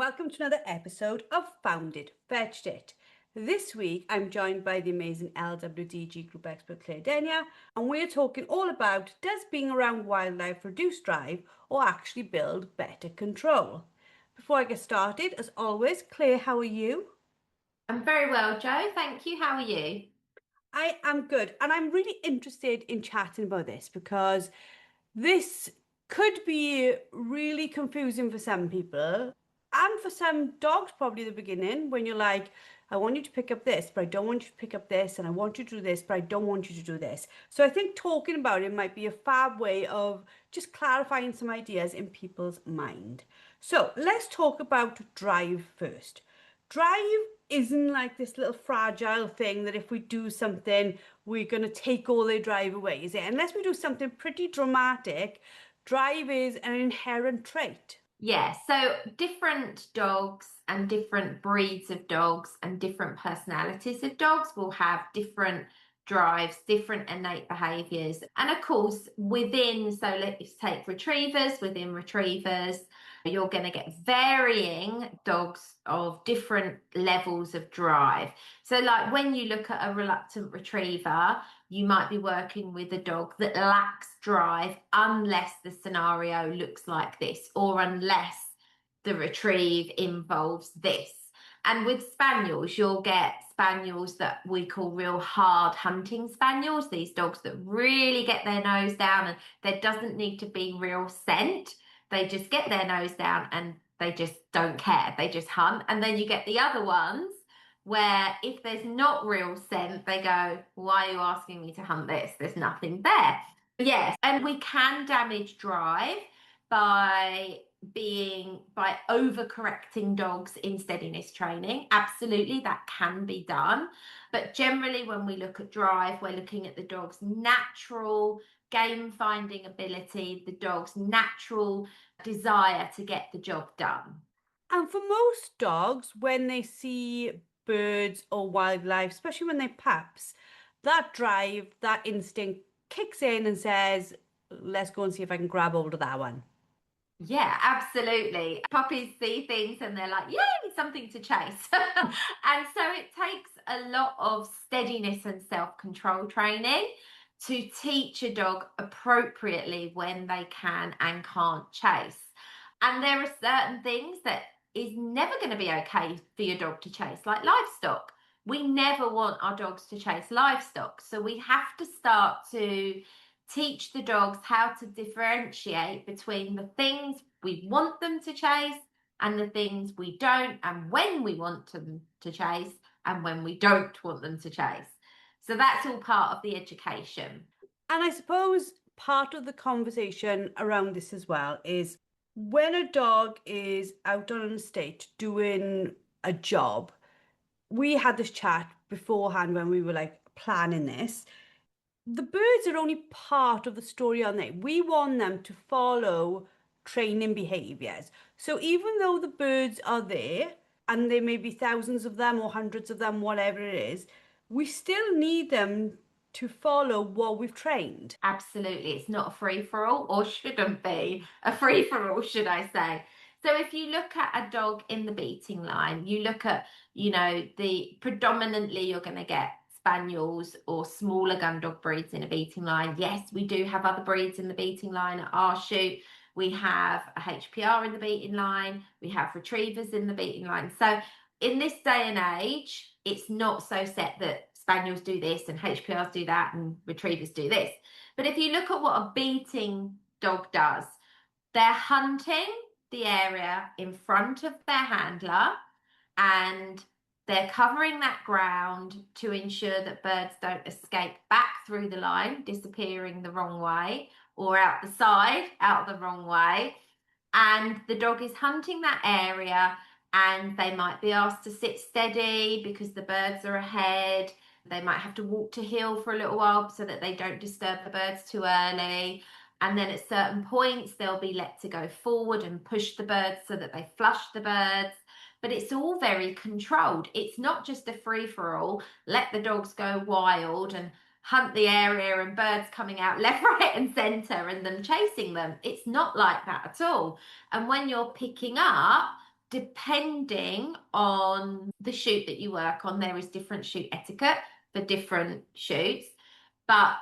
welcome to another episode of Found It, Fetched It. This week I'm joined by the amazing LWDG group expert Claire Denia, and we're talking all about does being around wildlife reduce drive or actually build better control? Before I get started, as always, Claire, how are you? I'm very well, Joe. Thank you. How are you? I am good, and I'm really interested in chatting about this because this could be really confusing for some people, and for some dogs, probably at the beginning, when you're like, I want you to pick up this, but I don't want you to pick up this, and I want you to do this, but I don't want you to do this. So I think talking about it might be a fab way of just clarifying some ideas in people's mind. So let's talk about drive first. Drive isn't like this little fragile thing that if we do something, we're going to take all their drive away, is it? Unless we do something pretty dramatic, drive is an inherent trait. Yeah, so different dogs and different breeds of dogs and different personalities of dogs will have different drives, different innate behaviors. And of course, so let's take retrievers, within retrievers, you're going to get varying dogs of different levels of drive. So, like when you look at a reluctant retriever, you might be working with a dog that lacks drive unless the scenario looks like this or unless the retrieve involves this. And with spaniels, you'll get spaniels that we call real hard hunting spaniels, these dogs that really get their nose down and there doesn't need to be real scent. They just get their nose down and they just don't care. They just hunt. And then you get the other ones where if there's not real scent, they go, why are you asking me to hunt this? There's nothing there. Yes, and we can damage drive by by overcorrecting dogs in steadiness training. Absolutely, that can be done. But generally, when we look at drive, we're looking at the dog's natural game finding ability, the dog's natural desire to get the job done. And for most dogs, when they see birds or wildlife, especially when they're pups, that drive, that instinct kicks in and says, let's go and see if I can grab hold of that one. Yeah, absolutely. Puppies see things and they're like, yay, something to chase. And so it takes a lot of steadiness and self-control training to teach a dog appropriately when they can and can't chase. And there are certain things that is never going to be okay for your dog to chase, like livestock. We never want our dogs to chase livestock. So we have to start to teach the dogs how to differentiate between the things we want them to chase and the things we don't, and when we want them to chase and when we don't want them to chase. So that's all part of the education. And I suppose part of the conversation around this as well is when a dog is out on an estate doing a job, we had this chat beforehand when we were like planning this. The birds are only part of the story, aren't they? We want them to follow training behaviors. So even though the birds are there, and there may be thousands of them or hundreds of them, whatever it is, we still need them to follow what we've trained. Absolutely. It's not a free for all, or shouldn't be a free for all, should I say. So if you look at a dog in the beating line, you look at, the predominantly you're going to get spaniels or smaller Gundog breeds in a beating line. Yes, we do have other breeds in the beating line at our shoot. We have a HPR in the beating line. We have retrievers in the beating line. So in this day and age, it's not so set that spaniels do this and HPRs do that and retrievers do this. But if you look at what a beating dog does, they're hunting the area in front of their handler and they're covering that ground to ensure that birds don't escape back through the line, disappearing the wrong way, or out the side, out the wrong way. And the dog is hunting that area and they might be asked to sit steady because the birds are ahead. They might have to walk to heel for a little while so that they don't disturb the birds too early. And then at certain points, they'll be let to go forward and push the birds so that they flush the birds. But it's all very controlled. It's not just a free-for-all, let the dogs go wild and hunt the area and birds coming out left, right, and centre and them chasing them. It's not like that at all. And when you're picking up, depending on the shoot that you work on, there is different shoot etiquette for different shoots. But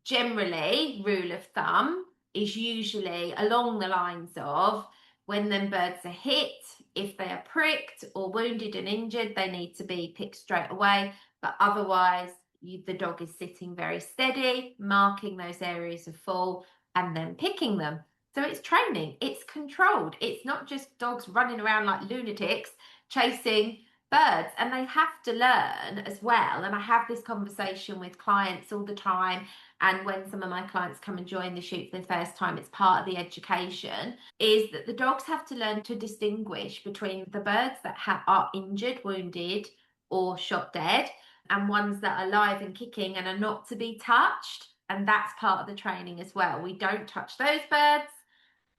generally, rule of thumb is usually along the lines of when them birds are hit, if they are pricked or wounded and injured, they need to be picked straight away. But otherwise, the dog is sitting very steady, marking those areas of fall, and then picking them. So it's training, it's controlled. It's not just dogs running around like lunatics chasing birds. And they have to learn as well. And I have this conversation with clients all the time. And when some of my clients come and join the shoot for the first time, it's part of the education, is that the dogs have to learn to distinguish between the birds that are injured, wounded, or shot dead, and ones that are live and kicking and are not to be touched. And that's part of the training as well. We don't touch those birds,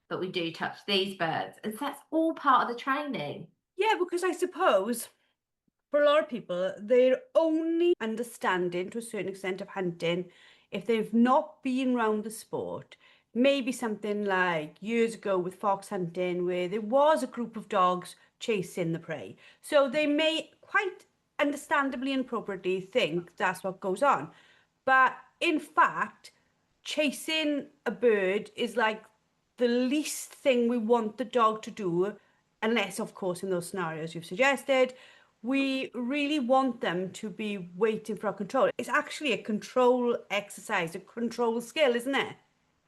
but we do touch these birds. And so that's all part of the training. Yeah, because I suppose for a lot of people, they're only understanding to a certain extent of hunting if they've not been around the sport. Maybe something like years ago with fox hunting, where there was a group of dogs chasing the prey. So they may quite understandably and appropriately think that's what goes on. But in fact, chasing a bird is like the least thing we want the dog to do, unless, of course, in those scenarios you've suggested, we really want them to be waiting for our control. It's actually a control exercise, a control skill, isn't it?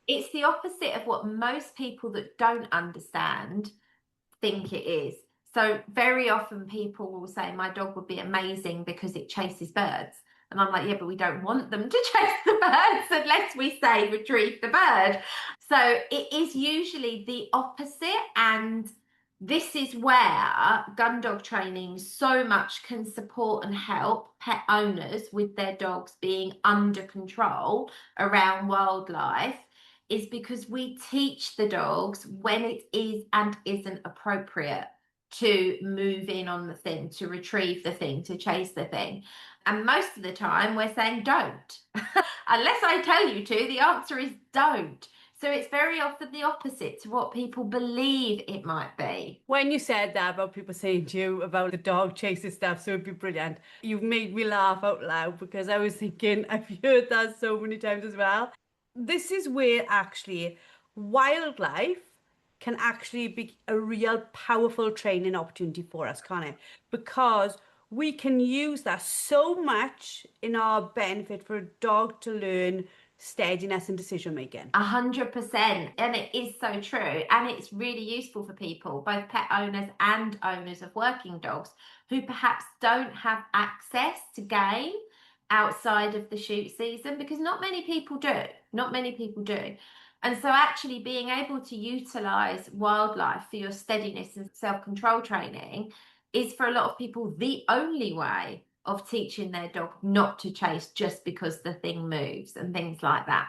It's the opposite of what most people that don't understand think it is. So very often people will say, my dog would be amazing because it chases birds. And I'm like, yeah, but we don't want them to chase the birds unless we say retrieve the bird. So it is usually the opposite. And this is where gun dog training so much can support and help pet owners with their dogs being under control around wildlife, is because we teach the dogs when it is and isn't appropriate to move in on the thing, to retrieve the thing, to chase the thing. And most of the time we're saying don't. Unless I tell you to, the answer is don't. So it's very often the opposite to what people believe it might be. When you said that about people saying to you about the dog chasing stuff, so it'd be brilliant. You've made me laugh out loud because I was thinking, I've heard that so many times as well. This is where actually wildlife can actually be a real powerful training opportunity for us, can't it? Because we can use that so much in our benefit for a dog to learn steadiness and decision making. 100%. And it is so true. And it's really useful for people, both pet owners and owners of working dogs, who perhaps don't have access to game outside of the shoot season, because not many people do. Not many people do. And so actually being able to utilize wildlife for your steadiness and self-control training is for a lot of people the only way of teaching their dog not to chase just because the thing moves and things like that.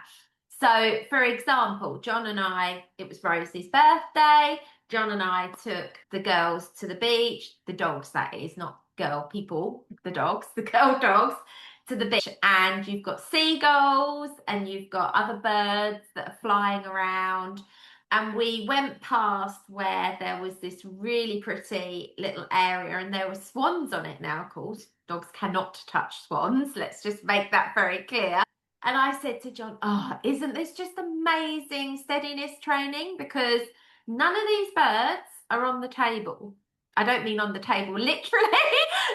So, for example, John and I, it was Rosie's birthday. John and I took the girls to the beach, the dogs, that is, not girl people, the dogs, the girl dogs, to the beach. And you've got seagulls and you've got other birds that are flying around. And we went past where there was this really pretty little area and there were swans on it. Now, of course, dogs cannot touch swans. Let's just make that very clear. And I said to John, oh, isn't this just amazing steadiness training? Because none of these birds are on the table. I don't mean on the table literally,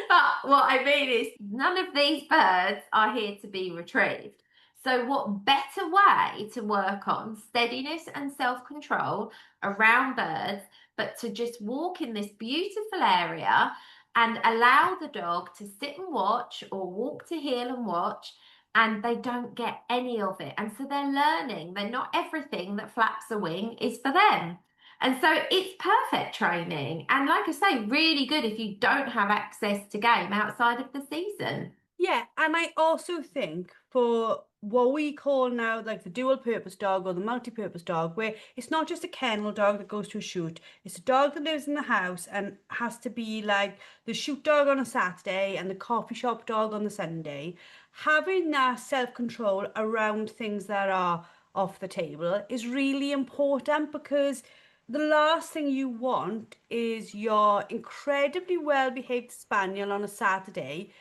but what I mean is none of these birds are here to be retrieved. So what better way to work on steadiness and self-control around birds, but to just walk in this beautiful area and allow the dog to sit and watch or walk to heel and watch, and they don't get any of it. And so they're learning that not everything that flaps a wing is for them. And so it's perfect training. And like I say, really good if you don't have access to game outside of the season. Yeah, and I also think for what we call now like the dual purpose dog or the multi-purpose dog, where it's not just a kennel dog that goes to a shoot, it's a dog that lives in the house and has to be like the shoot dog on a Saturday and the coffee shop dog on the Sunday. Having that self-control around things that are off the table is really important because The last thing you want is your incredibly well-behaved spaniel on a Saturday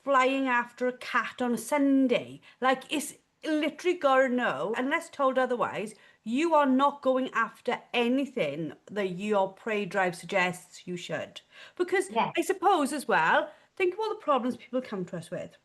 flying after a cat on a Sunday. Like, it's literally gotta know, unless told otherwise, you are not going after anything that your prey drive suggests you should. Because Yeah, I suppose as well, think of all the problems people come to us with.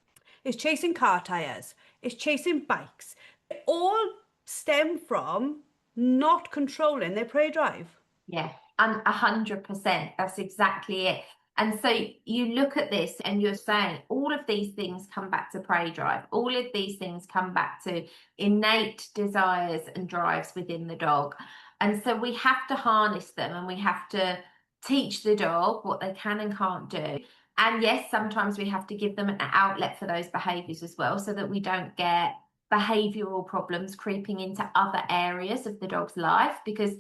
It's chasing car tires, it's chasing bikes. They all stem from not controlling their prey drive. yeah, and 100%. That's exactly it. And so you look at this and you're saying all of these things come back to prey drive. All of these things come back to innate desires and drives within the dog. And so we have to harness them and we have to teach the dog what they can and can't do. And yes, sometimes we have to give them an outlet for those behaviors as well so that we don't get behavioral problems creeping into other areas of the dog's life. Because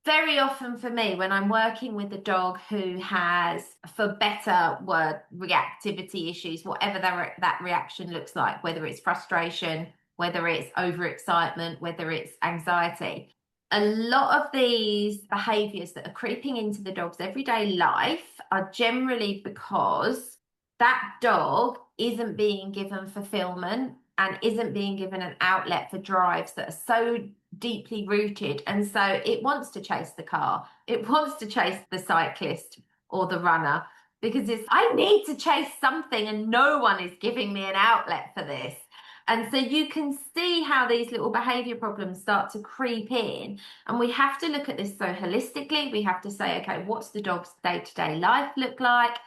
very often for me, when I'm working with a dog who has, for better word, reactivity issues, whatever that reaction looks like, whether it's frustration, whether it's overexcitement, whether it's anxiety, a lot of these behaviors that are creeping into the dog's everyday life are generally because that dog isn't being given fulfillment and isn't being given an outlet for drives that are so deeply rooted. And so it wants to chase the car, it wants to chase the cyclist or the runner because I need to chase something and no one is giving me an outlet for this. And so you can see how these little behavior problems start to creep in. And we have to look at this so holistically. We have to say, okay, what's the dog's day-to-day life look like?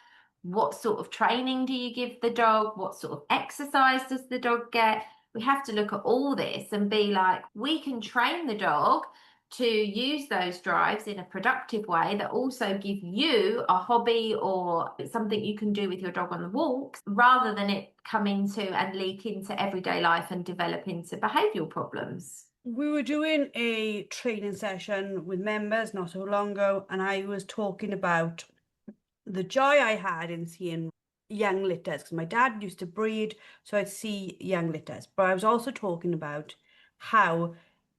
What sort of training do you give the dog? What sort of exercise does the dog get? We have to look at all this and be like, we can train the dog to use those drives in a productive way that also give you a hobby or something you can do with your dog on the walks rather than it come into and leak into everyday life and develop into behavioural problems. We were doing a training session with members not so long ago, and I was talking about the joy I had in seeing young litters because my dad used to breed, so I'd see young litters. But I was also talking about how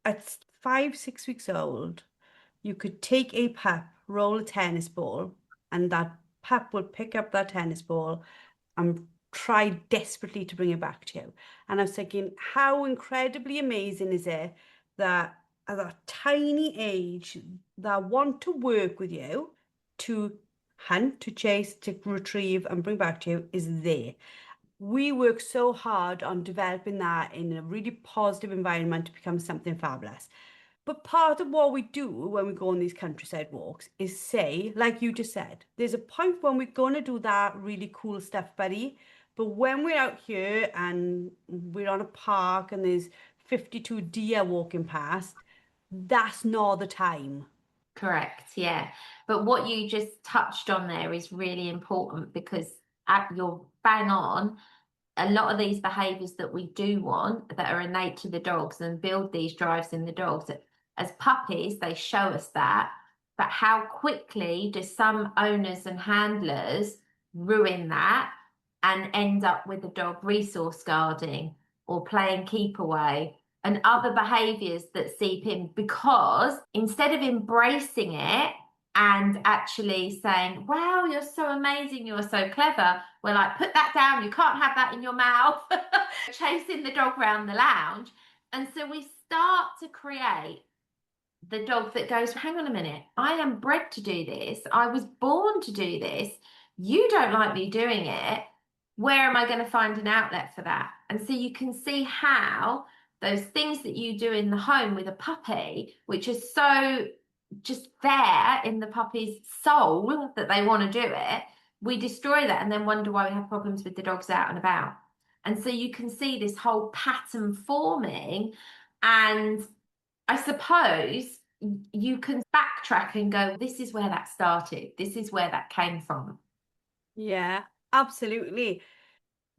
at 5, 6 weeks old, you could take a pup, roll a tennis ball, and that pup would pick up that tennis ball and try desperately to bring it back to you. And I was thinking, how incredibly amazing is it that at a tiny age, that want to work with you to hunt, to chase, to retrieve, and bring back to you is there. We work so hard on developing that in a really positive environment to become something fabulous. But part of what we do when we go on these countryside walks is say, like you just said, there's a point when we're going to do that really cool stuff, buddy. But when we're out here and we're on a park and there's 52 deer walking past, that's not the time. Correct, yeah. But what you just touched on there is really important because you're bang on. A lot of these behaviors that we do want that are innate to the dogs and build these drives in the dogs, as puppies, they show us that. But how quickly do some owners and handlers ruin that and end up with the dog resource guarding or playing keep away and other behaviors that seep in because instead of embracing it and actually saying, wow, you're so amazing, you're so clever, we're like, put that down, you can't have that in your mouth, chasing the dog around the lounge. And so we start to create the dog that goes, hang on a minute, I am bred to do this, I was born to do this, you don't like me doing it, where am I going to find an outlet for that? And so you can see how those things that you do in the home with a puppy, which is so just there in the puppy's soul that they want to do it, we destroy that and then wonder why we have problems with the dogs out and about. And so you can see this whole pattern forming. And I suppose you can backtrack and go, this is where that started. This is where that came from. Yeah, absolutely.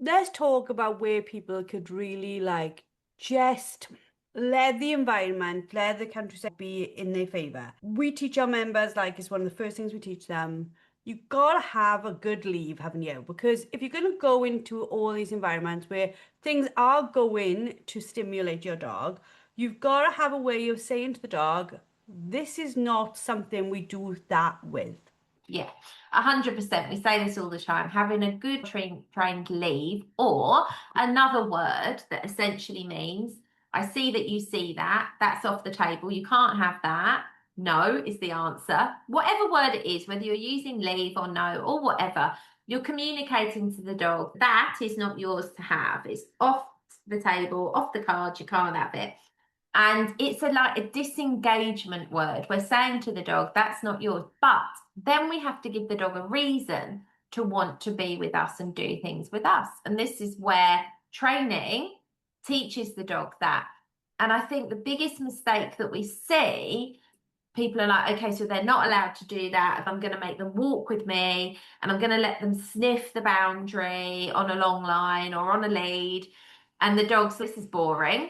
Let's talk about where people could really like just let the environment, let the countryside be in their favor. We teach our members, like it's one of the first things we teach them. You gotta have a good leave, haven't you? Because if you're gonna go into all these environments where things are going to stimulate your dog, you've gotta have a way of saying to the dog, this is not something we do that with. Yeah, 100%. We say this all the time. Having a good trained leave, or another word that essentially means, I see that you see that, that's off the table. You can't have that. No is the answer. Whatever word it is, whether you're using leave or no or whatever, you're communicating to the dog that is not yours to have. It's off the table, off the card. You can't have it. And it's like a disengagement word. We're saying to the dog, that's not yours. But then we have to give the dog a reason to want to be with us and do things with us. And this is where training teaches the dog that. And I think the biggest mistake that we see, people are like, okay, so they're not allowed to do that. If I'm going to make them walk with me and I'm going to let them sniff the boundary on a long line or on a lead, and the dog's, this is boring.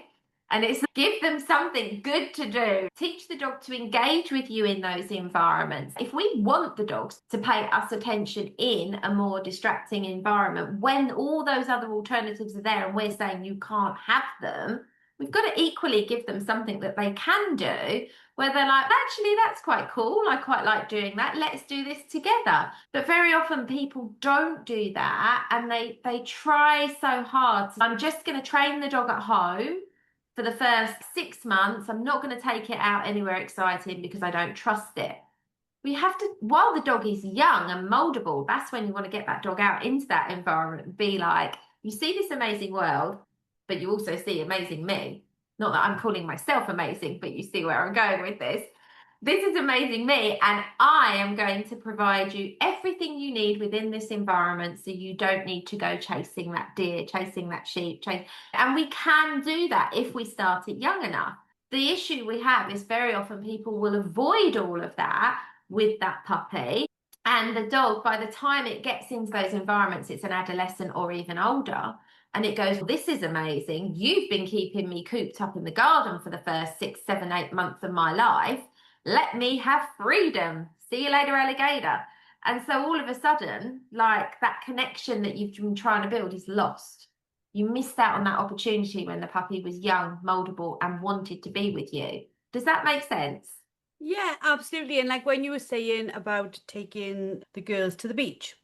And it's give them something good to do. Teach the dog to engage with you in those environments. If we want the dogs to pay us attention in a more distracting environment, when all those other alternatives are there and we're saying you can't have them, we've got to equally give them something that they can do where they're like, actually, that's quite cool. I quite like doing that. Let's do this together. But very often people don't do that and they try so hard. So I'm just going to train the dog at home for the first 6 months. I'm not going to take it out anywhere exciting because I don't trust it. We have to, while the dog is young and moldable, that's when you want to get that dog out into that environment and be like, you see this amazing world, but you also see amazing me. Not that I'm calling myself amazing, but you see where I'm going with this. This is amazing me, and I am going to provide you everything you need within this environment so you don't need to go chasing that deer, chasing that sheep. And we can do that if we start it young enough. The issue we have is very often people will avoid all of that with that puppy. And the dog, by the time it gets into those environments, it's an adolescent or even older. And it goes, well, this is amazing. You've been keeping me cooped up in the garden for the first 6, 7, 8 months of my life. Let me have freedom. See you later, alligator. And so all of a sudden, like that connection that you've been trying to build is lost. You missed out on that opportunity when the puppy was young, moldable, and wanted to be with you. Does that make sense? Yeah, absolutely. And like when you were saying about taking the girls to the beach,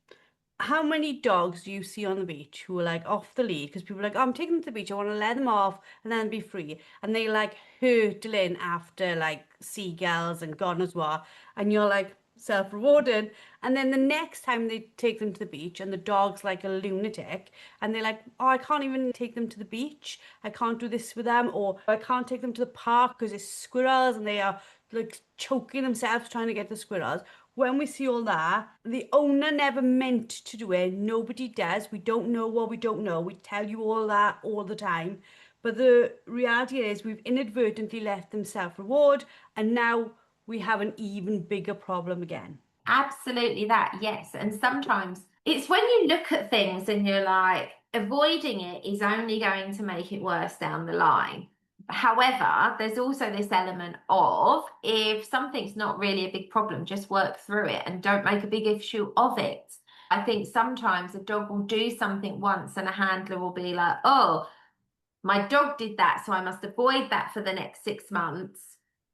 how many dogs do you see on the beach who are like off the lead? Because people are like, oh, I'm taking them to the beach, I want to let them off and then be free. And they like hurtling after like seagulls and God knows what. And you're like self-rewarded. And then the next time they take them to the beach and the dog's like a lunatic and they're like, oh, I can't even take them to the beach. I can't do this with them. Or I can't take them to the park because it's squirrels and they are like choking themselves trying to get the squirrels. When we see all that, the owner never meant to do it. Nobody does. We don't know what we don't know. We tell you all that all the time. But the reality is we've inadvertently let them self-reward and now we have an even bigger problem again. Absolutely that, yes. And sometimes it's when you look at things and you're like, avoiding it is only going to make it worse down the line. However, there's also this element of if something's not really a big problem, just work through it and don't make a big issue of it. I think sometimes a dog will do something once and a handler will be like, oh, my dog did that, so I must avoid that for the next 6 months.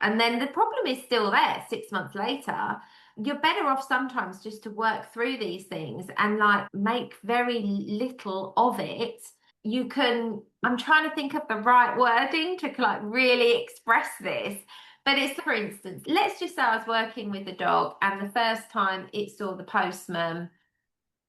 And then the problem is still there 6 months later. You're better off sometimes just to work through these things and like make very little of it. You can, I'm trying to think of the right wording to like really express this. But it's, for instance, let's just say I was working with a dog and the first time it saw the postman,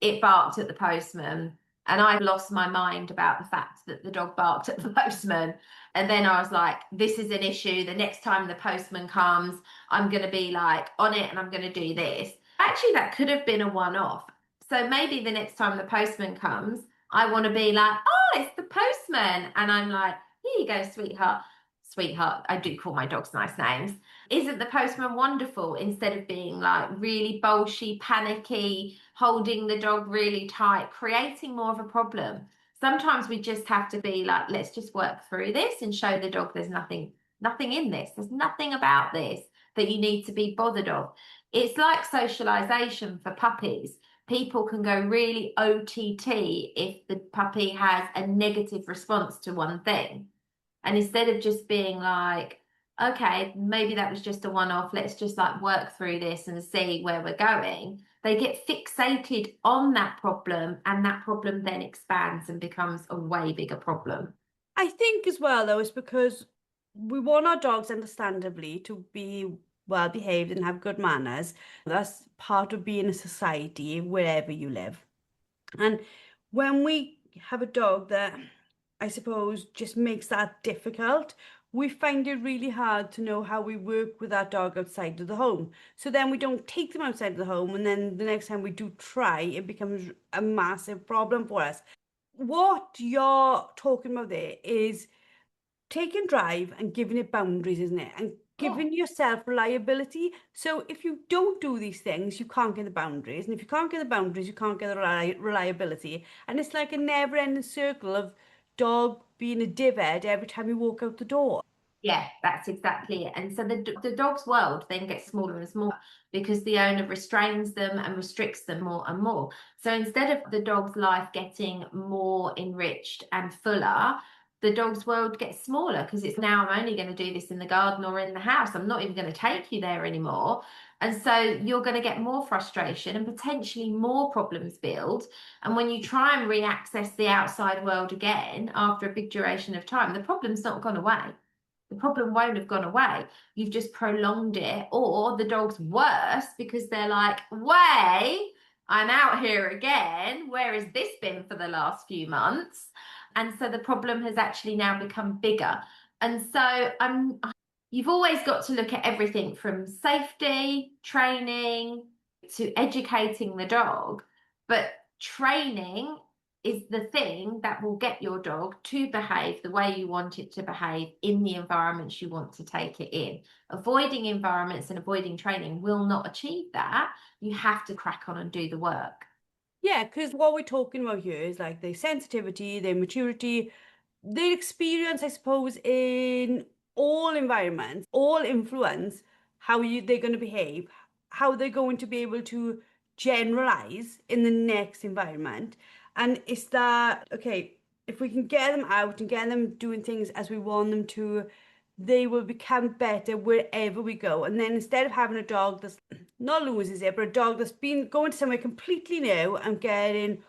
it barked at the postman. And I lost my mind about the fact that the dog barked at the postman. And then I was like, this is an issue. The next time the postman comes, I'm going to be like on it and I'm going to do this. Actually, that could have been a one off. So maybe the next time the postman comes, I want to be like, oh, it's the postman. And I'm like, here you go, sweetheart. Sweetheart, I do call my dogs nice names. Isn't the postman wonderful? Instead of being like really bolshy, panicky, holding the dog really tight, creating more of a problem. Sometimes we just have to be like, let's just work through this and show the dog there's nothing in this. There's nothing about this that you need to be bothered of. It's like socialization for puppies. People can go really OTT if the puppy has a negative response to one thing. And instead of just being like, okay, maybe that was just a one-off. Let's just like work through this and see where we're going. They get fixated on that problem, and that problem then expands and becomes a way bigger problem. I think as well, though, it's because we want our dogs, understandably, to be well behaved and have good manners. That's part of being a society wherever you live. And when we have a dog that I suppose just makes that difficult, we find it really hard to know how we work with that dog outside of the home. So then we don't take them outside of the home, and then the next time we do try, it becomes a massive problem for us. What you're talking about there is taking drive and giving it boundaries, isn't it? And Yeah. giving yourself reliability. So if you don't do these things, you can't get the boundaries. And if you can't get the boundaries, you can't get the reliability. And it's like a never-ending circle of dog being a divhead every time you walk out the door. Yeah, that's exactly it. And so the dog's world then gets smaller and smaller because the owner restrains them and restricts them more and more. So instead of the dog's life getting more enriched and fuller, the dog's world gets smaller because it's now I'm only going to do this in the garden or in the house. I'm not even going to take you there anymore. And so you're going to get more frustration and potentially more problems build. And when you try and re-access the outside world again after a big duration of time, the problem's not gone away. The problem won't have gone away. You've just prolonged it, or the dog's worse because they're like, way, I'm out here again. Where has this been for the last few months? And so the problem has actually now become bigger. And so you've always got to look at everything from safety, training to educating the dog. But training is the thing that will get your dog to behave the way you want it to behave in the environments you want to take it in. Avoiding environments and avoiding training will not achieve that. You have to crack on and do the work. Yeah, because what we're talking about here is like the sensitivity, the maturity, their experience, I suppose, in all environments, all influence they're going to behave, how they're going to be able to generalize in the next environment. And it's that, okay, if we can get them out and get them doing things as we want them to, they will become better wherever we go. And then instead of having a dog that's not loses it, but a dog that's been going to somewhere completely new and getting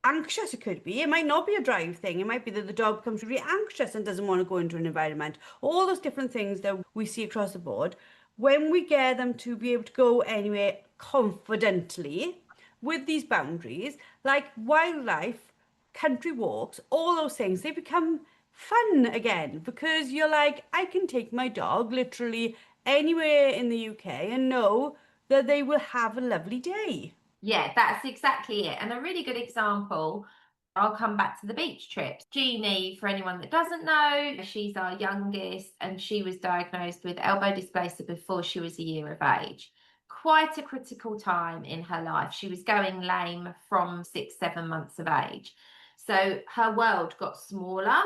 anxious, it could be. It might not be a drive thing. It might be that the dog becomes really anxious and doesn't want to go into an environment. All those different things that we see across the board. When we get them to be able to go anywhere confidently with these boundaries, like wildlife, country walks, all those things, they become fun again because you're like, I can take my dog literally anywhere in the UK and know that they will have a lovely day. Yeah, that's exactly it. And a really good example, I'll come back to the beach trips. Jeannie, for anyone that doesn't know, she's our youngest and she was diagnosed with elbow dysplasia before she was a year of age. Quite a critical time in her life. She was going lame from 6, 7 months of age. So her world got smaller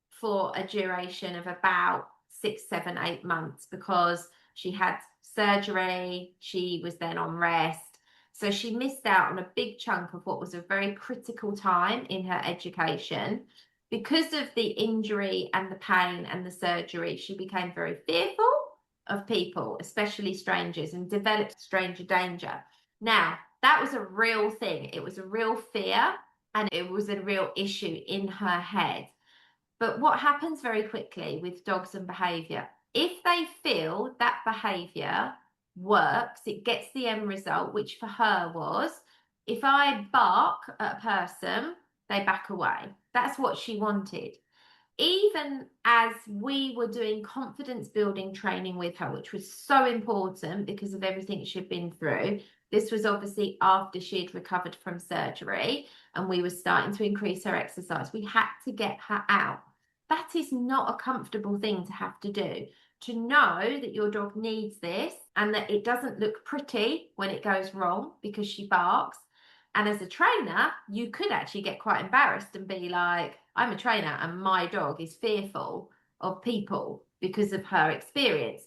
for a duration of about 6, 7, 8 months because she had surgery, she was then on rest. So she missed out on a big chunk of what was a very critical time in her education. Because of the injury and the pain and the surgery, she became very fearful of people, especially strangers, and developed stranger danger. Now, that was a real thing. It was a real fear and it was a real issue in her head. But what happens very quickly with dogs and behavior, if they feel that behavior works, it gets the end result, which for her was if I bark at a person, they back away. That's what she wanted. Even as we were doing confidence building training with her, which was so important because of everything she'd been through, this was obviously after she had recovered from surgery and we were starting to increase her exercise. We had to get her out. That is not a comfortable thing to have to do. To know that your dog needs this and that it doesn't look pretty when it goes wrong because she barks. And as a trainer, you could actually get quite embarrassed and be like, I'm a trainer and my dog is fearful of people because of her experience.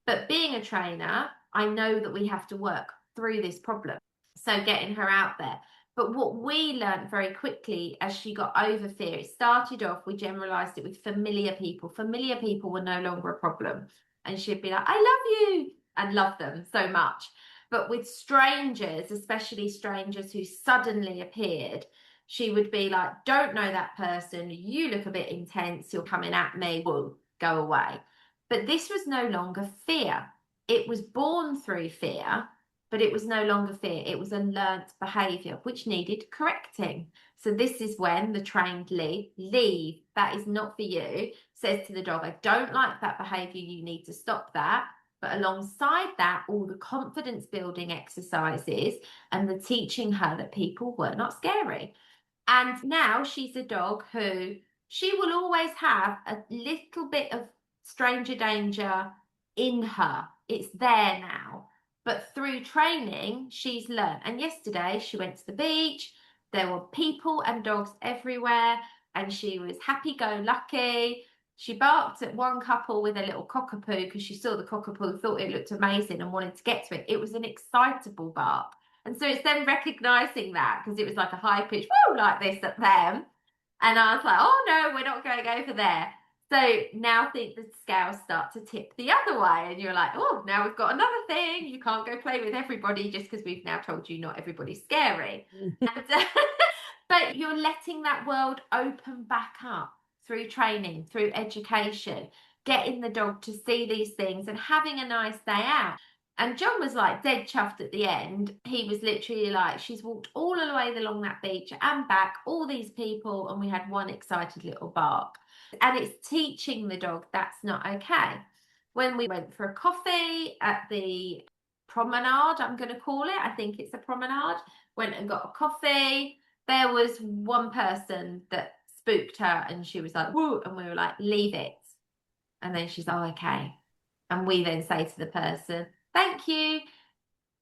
But being a trainer, I know that we have to work through this problem. So getting her out there. But what we learned very quickly as she got over fear, it started off, we generalized it with familiar people. Familiar people were no longer a problem. And she'd be like, I love you, and love them so much. But with strangers, especially strangers who suddenly appeared, she would be like, don't know that person. You look a bit intense. You're coming at me. Whoa, go away. But this was no longer fear. It was born through fear, but it was no longer fear. It was a learnt behaviour which needed correcting. So this is when the trained leave, that is not for you, says to the dog, I don't like that behaviour, you need to stop that. But alongside that, all the confidence building exercises and the teaching her that people were not scary. And now she's a dog who she will always have a little bit of stranger danger in her. It's there now. But through training, she's learned. And yesterday she went to the beach. There were people and dogs everywhere, and she was happy go lucky. She barked at one couple with a little cockapoo because she saw the cockapoo, thought it looked amazing and wanted to get to it. It was an excitable bark. And so it's then recognizing that because it was like a high pitch, woo, like this at them. And I was like, oh no, we're not going over there. So now think the scales start to tip the other way, and you're like, oh, now we've got another thing. You can't go play with everybody just because we've now told you not everybody's scary. And, but you're letting that world open back up through training, through education, getting the dog to see these things and having a nice day out. And John was like dead chuffed at the end. He was literally like, she's walked all the way along that beach and back, all these people, and we had one excited little bark. And it's teaching the dog that's not okay. When we went for a coffee at the promenade, I'm going to call it, I think it's a promenade, went and got a coffee. There was one person that spooked her and she was like, woo, and we were like, leave it. And then she's like, oh, okay. And we then say to the person, thank you.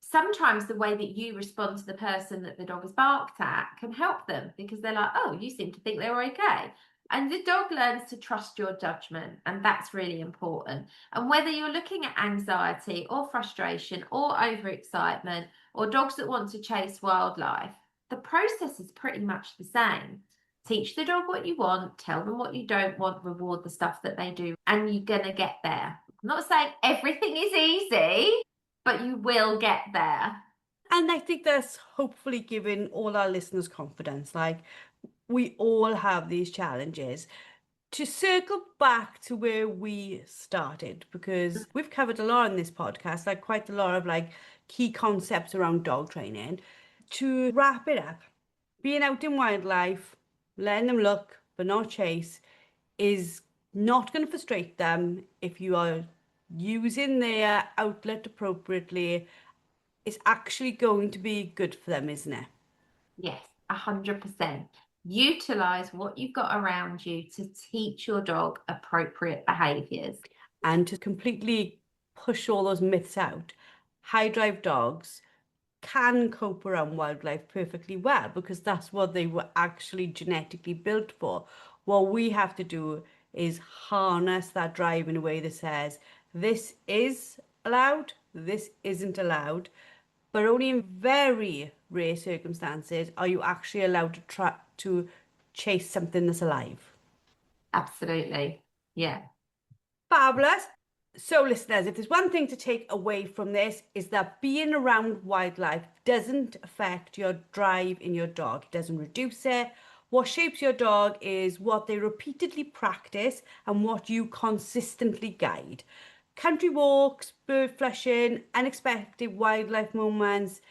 Sometimes the way that you respond to the person that the dog has barked at can help them because they're like, oh, you seem to think they're okay. And the dog learns to trust your judgment, and that's really important. And whether you're looking at anxiety or frustration or overexcitement or dogs that want to chase wildlife, the process is pretty much the same. Teach the dog what you want, tell them what you don't want, reward the stuff that they do, and you're going to get there. I'm not saying everything is easy, but you will get there. And I think that's hopefully giving all our listeners confidence. Like, we all have these challenges. To circle back to where we started, because we've covered a lot in this podcast, like quite a lot of like key concepts around dog training. To wrap it up, being out in wildlife, letting them look but not chase, is not going to frustrate them if you are using their outlet appropriately. It's actually going to be good for them, isn't it? Yes, 100%. Utilize what you've got around you to teach your dog appropriate behaviors. And to completely push all those myths out, high drive dogs can cope around wildlife perfectly well because that's what they were actually genetically built for. What we have to do is harness that drive in a way that says this is allowed, this isn't allowed, but only in very rare circumstances are you actually allowed to try to chase something that's alive. Absolutely. Yeah. Fabulous. So, listeners, if there's one thing to take away from this, is that being around wildlife doesn't affect your drive in your dog. It doesn't reduce it. What shapes your dog is what they repeatedly practice and what you consistently guide. Country walks, bird flushing, unexpected wildlife moments,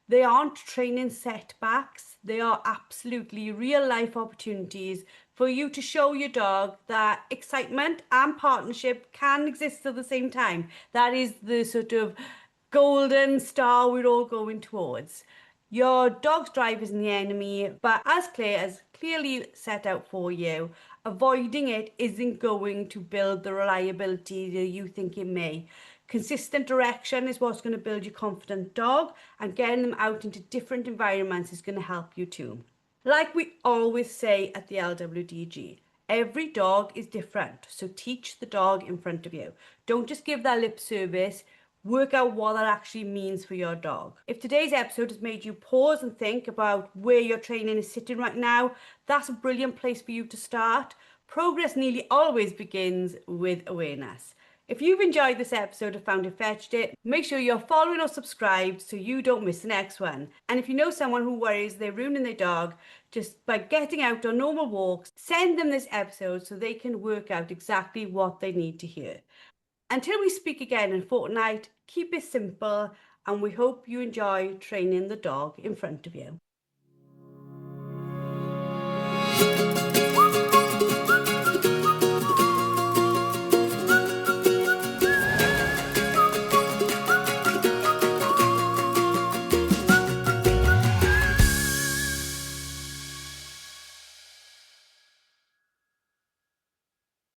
they aren't training setbacks. They are absolutely real life opportunities for you to show your dog that excitement and partnership can exist at the same time. That is the sort of golden star we're all going towards. Your dog's drive isn't the enemy, but as Claire has clearly set out for you, avoiding it isn't going to build the reliability that you think it may. Consistent direction is what's going to build your confident dog, and getting them out into different environments is going to help you too. Like we always say at the LWDG, every dog is different, so teach the dog in front of you. Don't just give that lip service. work out what that actually means for your dog. If today's episode has made you pause and think about where your training is sitting right now, that's a brilliant place for you to start. Progress nearly always begins with awareness. If you've enjoyed this episode and found it fetched it, make sure you're following or subscribed so you don't miss the next one. And if you know someone who worries they're ruining their dog just by getting out on normal walks, send them this episode so they can work out exactly what they need to hear. Until we speak again in a fortnight, keep it simple, and we hope you enjoy training the dog in front of you.